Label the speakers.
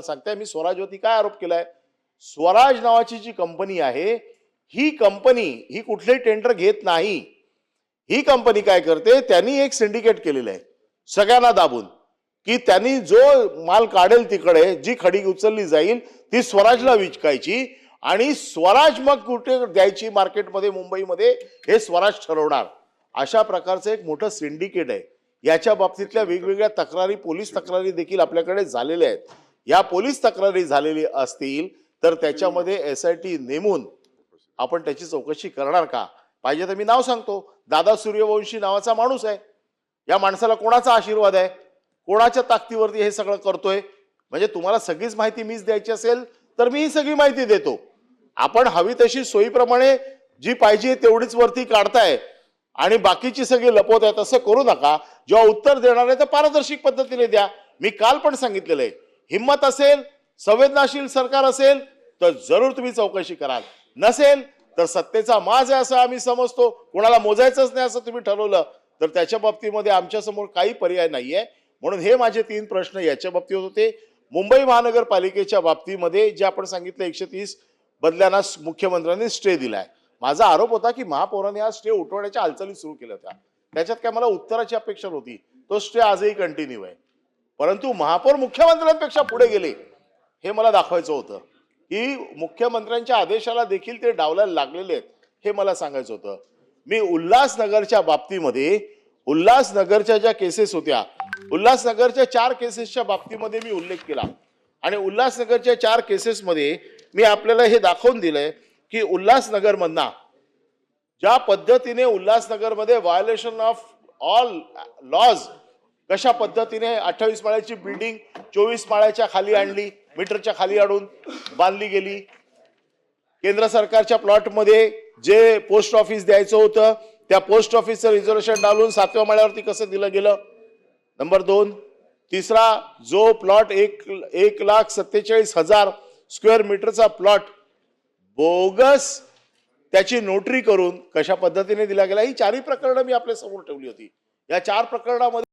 Speaker 1: आपण सांगताय मी स्वराजवरती काय आरोप केलाय? स्वराज नावाची जी कंपनी आहे ही कंपनी ही कुठलेही टेंडर घेत नाही. ही कंपनी काय करते, त्यांनी एक सिंडिकेट केलेलं आहे सगळ्यांना दाबून, की त्यांनी जो माल काढेल तिकडे जी खडी उचलली जाईल ती स्वराजला विकायची आणि स्वराज मग कुठे द्यायची मार्केटमध्ये मुंबईमध्ये हे स्वराज ठरवणार. अशा प्रकारचं एक मोठं सिंडिकेट आहे. याच्या बाबतीतल्या वेगवेगळ्या तक्रारी पोलीस तक्रारी देखील आपल्याकडे झालेल्या आहेत. या पोलीस तक्रारी झालेली असतील तर त्याच्यामध्ये SIT नेमून आपण त्याची चौकशी करणार का? पाहिजे तर मी नाव सांगतो, दादा सूर्यवंशी नावाचा माणूस आहे. या माणसाला कोणाचा आशीर्वाद आहे, कोणाच्या ताकदीवरती हे सगळं करतोय? म्हणजे तुम्हाला सगळीच माहिती मीच द्यायची असेल तर मी ही सगळी माहिती देतो. आपण हवी तशी सोयीप्रमाणे जी पाहिजे तेवढीच वरती काढताय आणि बाकीची सगळी लपवत आहे. तसं करू नका. जेव्हा उत्तर देणार आहे तर पारदर्शक पद्धतीने द्या. मी काल पण सांगितलेलं आहे, हिम्मत असेल, संवेदनशील सरकार असेल तर जरूर तुम्ही चौकशी कराल. नसेल तर सत्तेचा माज आहे असं आम्ही समजतो, कोणाला मोजायचंच नाही असं तुम्ही ठरवलं तर त्याच्या बाबतीमध्ये आमच्या समोर काही पर्याय नाहीये. म्हणून हे माझे 3 प्रश्न याच्या बाबतीत होते. मुंबई महानगरपालिकेच्या बाबतीमध्ये जे आपण सांगितलं 130 बदल्यांना मुख्यमंत्र्यांनी स्टे दिलाय. माझा आरोप होता की महापौरांनी हा स्टे उठवण्याच्या हालचाली सुरू केल्या होत्या. त्याच्यात काय मला उत्तराची अपेक्षा होती. तो स्टे आजही कंटिन्यू आहे. परंतु महापौर मुख्यमंत्र्यांपेक्षा पुढे गेले हे मला दाखवायचं होतं, की मुख्यमंत्र्यांच्या आदेशाला देखील ते डावलायला लागलेले आहेत हे मला सांगायचं होतं. मी उल्हासनगरच्या बाबतीमध्ये उल्हासनगरच्या ज्या केसेस होत्या, उल्हासनगरच्या 4 केसेसच्या बाबतीमध्ये मी उल्लेख केला आणि उल्हासनगरच्या 4 केसेसमध्ये मी आपल्याला हे दाखवून दिलंय की उल्हासनगरमधना ज्या पद्धतीने उल्हासनगरमध्ये व्हायोलेशन ऑफ ऑल लॉज कशा पद्धतीने 28 माळ्याची बिल्डिंग 24 माळ्याच्या खाली आणली, मीटरच्या खाली आणून बांधली गेली. केंद्र सरकारच्या प्लॉटमध्ये जे पोस्ट ऑफिस द्यायचं होतं त्या पोस्ट ऑफिसचं रिझर्वेशन डालून 7व्या माळ्यावरती कसं दिलं गेलं. नंबर 2. तिसरा, जो प्लॉट 1,47,000 स्क्वेअर मीटरचा प्लॉट बोगस त्याची नोटरी करून कशा पद्धतीने दिला गेला. ही 4ही प्रकरणं मी आपल्या समोर ठेवली होती. या 4 प्रकरणामध्ये